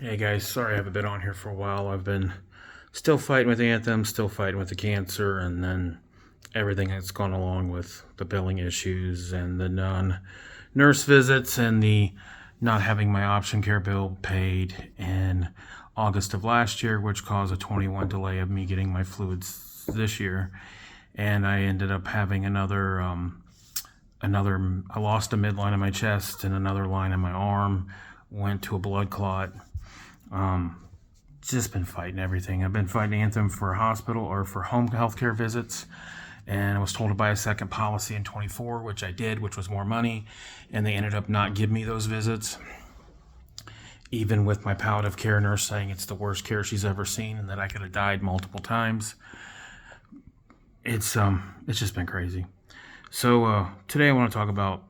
Hey guys, sorry I haven't been on here for a while. I've been still fighting with Anthem, still fighting with the cancer, and then everything that's gone along with the billing issues and the nurse visits and the not having my option care bill paid in August of last year, which caused a 21 delay of me getting my fluids this year. And I ended up having I lost a midline in my chest and another line in my arm, went to a blood clot. Just been fighting everything. I've been fighting Anthem for hospital or for home healthcare visits, and I was told to buy a second policy in 24, which I did, which was more money, and they ended up not giving me those visits, even with my palliative care nurse saying it's the worst care she's ever seen and that I could have died multiple times. It's just been crazy. So today I want to talk about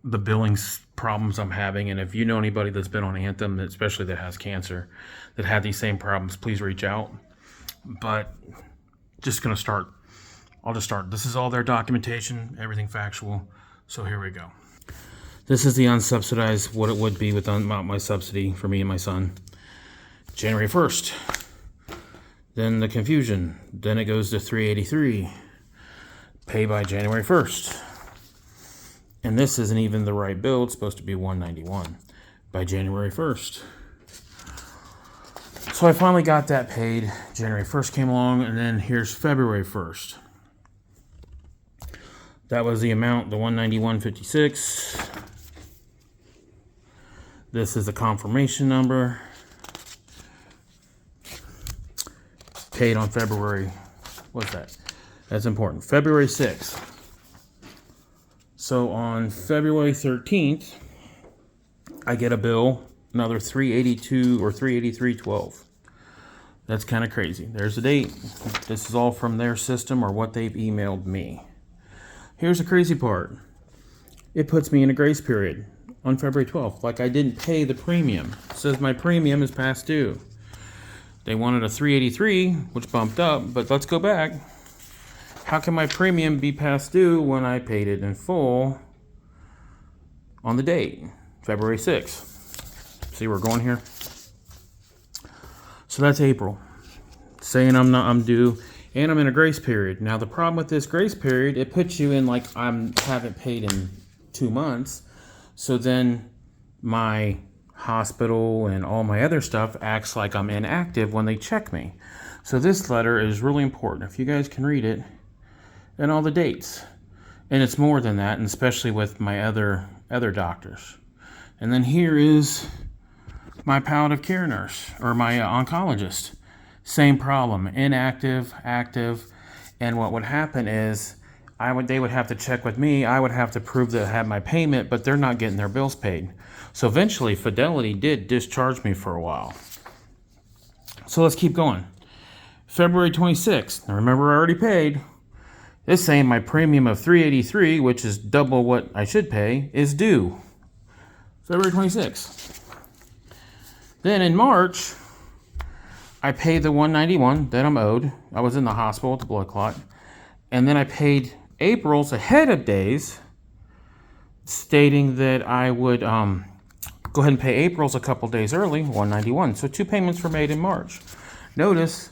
the billing problems I'm having, and if you know anybody that's been on Anthem, especially that has cancer, that had these same problems, please reach out. But I'll just start. This is all their documentation, everything factual. So here we go. This is the unsubsidized, what it would be without my subsidy for me and my son. January 1st. Then the confusion. Then it goes to $383. Pay by January 1st. And this isn't even the right bill. It's supposed to be $191 by January 1st. So I finally got that paid. January 1st came along, and then here's February 1st. That was the amount, the $191.56. This is the confirmation number. Paid on February, what's that? That's important. February 6th. So on February 13th, I get a bill, another $382 or $383.12. That's kind of crazy. There's the date. This is all from their system or what they've emailed me. Here's the crazy part. It puts me in a grace period on February 12th. Like I didn't pay the premium. It says my premium is past due. They wanted a $383, which bumped up, but let's go back. How can my premium be past due when I paid it in full on the date, February 6th? See, we're going here. So that's April, saying I'm due, and I'm in a grace period. Now the problem with this grace period, it puts you in like I haven't paid in 2 months. So then my hospital and all my other stuff acts like I'm inactive when they check me. So this letter is really important. If you guys can read it, and all the dates. And it's more than that, and especially with my other doctors. And then here is my palliative care nurse, or my oncologist. Same problem, inactive, active, and what would happen is they would have to check with me, I would have to prove that I had my payment, but they're not getting their bills paid. So eventually, Fidelity did discharge me for a while. So let's keep going. February 26th, now remember I already paid. This saying my premium of $383, which is double what I should pay, is due. February 26th. Then in March, I paid the $191 that I'm owed. I was in the hospital with the blood clot. And then I paid April's ahead of days, stating that I would go ahead and pay April's a couple days early, $191. So 2 payments were made in March. Notice,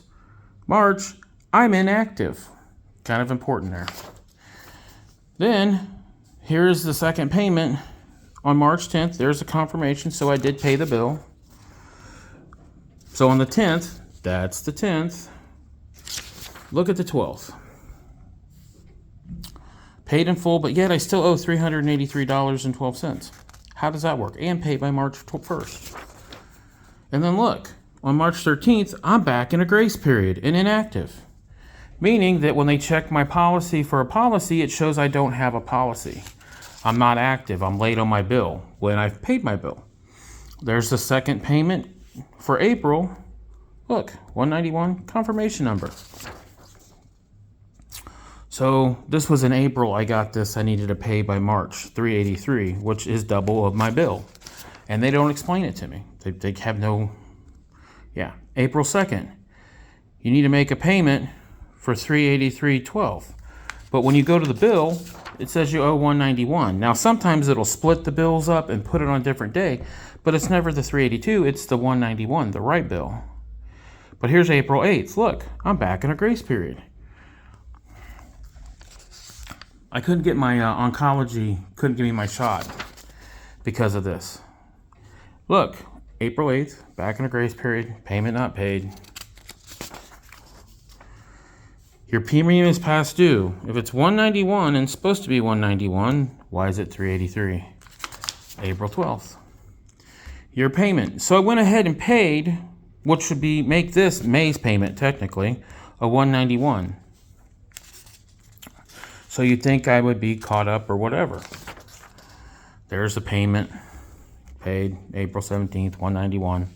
March, I'm inactive. Kind of important there. Then, here's the second payment on March 10th. There's a confirmation, so I did pay the bill. So on the 10th, that's the 10th. Look at the 12th. Paid in full, but yet I still owe $383.12. How does that work? And paid by March 1st. And then look, on March 13th, I'm back in a grace period and inactive. Meaning that when they check my policy for a policy, it shows I don't have a policy. I'm not active. I'm late on my bill when I've paid my bill. There's the second payment for April. Look, $191 confirmation number. So this was in April. I got this. I needed to pay by March, $383, which is double of my bill. And they don't explain it to me. They have no, April 2nd. You need to make a payment for $383.12. But when you go to the bill, it says you owe 191. Now, sometimes it'll split the bills up and put it on a different day, but it's never the 382, it's the 191, the right bill. But here's April 8th. Look, I'm back in a grace period. I couldn't get my oncology, couldn't give me my shot because of this. Look, April 8th, back in a grace period, payment not paid. Your premium is past due. If it's 191 and it's supposed to be 191, why is it 383? April 12th. Your payment. So I went ahead and paid, which should be, make this May's payment technically, a 191. So you'd think I would be caught up or whatever. There's the payment, paid April 17th, 191.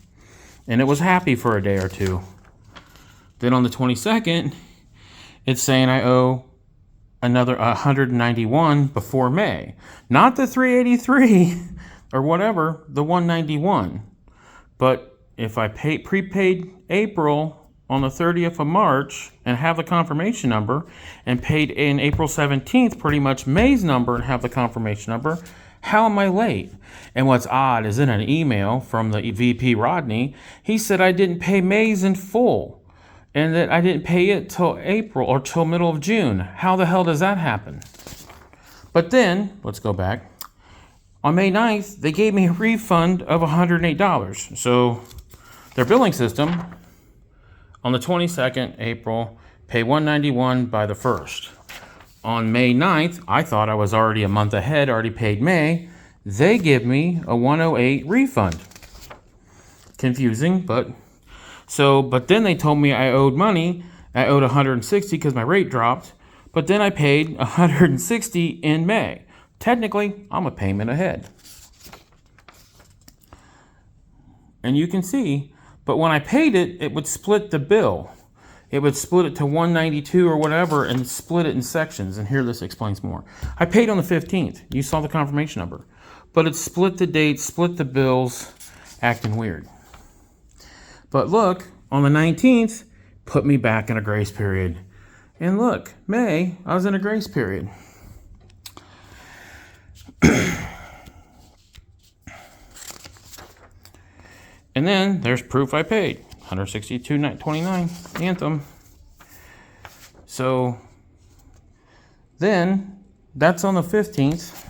And it was happy for a day or two. Then on the 22nd, it's saying I owe another 191 before May. Not the 383 or whatever, the 191. But if I prepaid April on the 30th of March and have the confirmation number and paid in April 17th pretty much May's number and have the confirmation number, how am I late? And what's odd is in an email from the VP Rodney, he said I didn't pay May's in full. And that I didn't pay it till April or till middle of June. How the hell does that happen? But then, let's go back. On May 9th, they gave me a refund of $108. So their billing system, on the 22nd, April, pay $191 by the 1st. On May 9th, I thought I was already a month ahead, already paid May. They give me a $108 refund. Confusing, but then they told me I owed money. I owed $160 because my rate dropped. But then I paid $160 in May. Technically, I'm a payment ahead. And you can see, but when I paid it, it would split the bill. It would split it to 192 or whatever and split it in sections. And here this explains more. I paid on the 15th. You saw the confirmation number. But it split the dates, split the bills, acting weird. But look, on the 19th, put me back in a grace period. And look, May, I was in a grace period. And then there's proof I paid, $162.29, Anthem. So then that's on the 15th.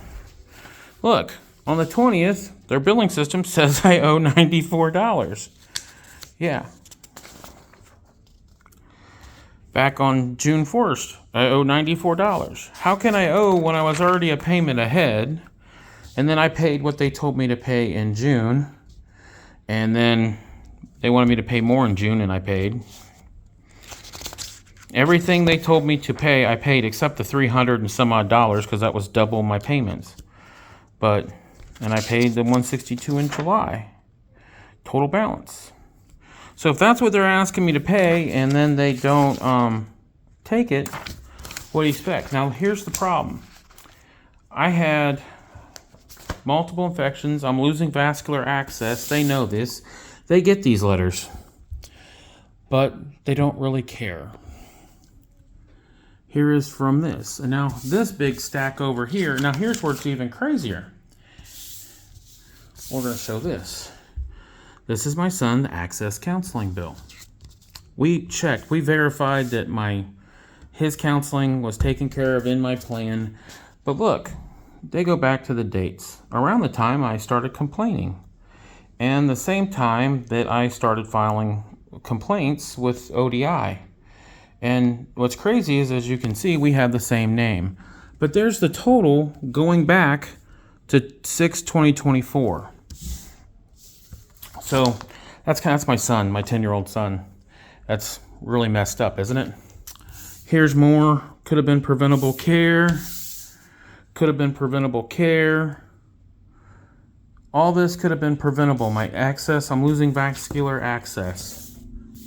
Look, on the 20th, their billing system says I owe $94. Yeah. Back on June 1st, I owe $94. How can I owe when I was already a payment ahead? And then I paid what they told me to pay in June. And then they wanted me to pay more in June, and I paid. Everything they told me to pay, I paid, except the $300 and some odd dollars, because that was double my payments. And I paid the $162 in July. Total balance. So if that's what they're asking me to pay, and then they don't take it, what do you expect? Now, here's the problem. I had multiple infections. I'm losing vascular access. They know this. They get these letters. But they don't really care. Here is from this. And now this big stack over here. Now here's where it's even crazier. We're going to show this. This is my son's access counseling bill. We checked. We verified that his counseling was taken care of in my plan. But look, they go back to the dates. Around the time I started complaining. And the same time that I started filing complaints with ODI. And what's crazy is, as you can see, we have the same name. But there's the total going back to 6/2024. So that's my son, my 10-year-old son. That's really messed up, isn't it? Here's more. Could have been preventable care. Could have been preventable care. All this could have been preventable. My access, I'm losing vascular access.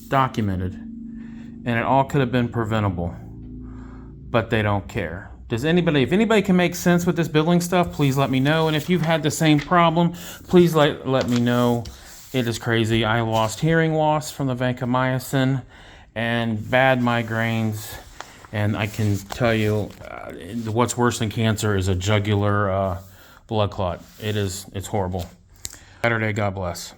Documented. And it all could have been preventable. But they don't care. If anybody can make sense with this billing stuff, please let me know. And if you've had the same problem, please let me know. It is crazy. I lost hearing loss from the vancomycin and bad migraines. And I can tell you, what's worse than cancer is a jugular blood clot. It's horrible. Saturday, God bless.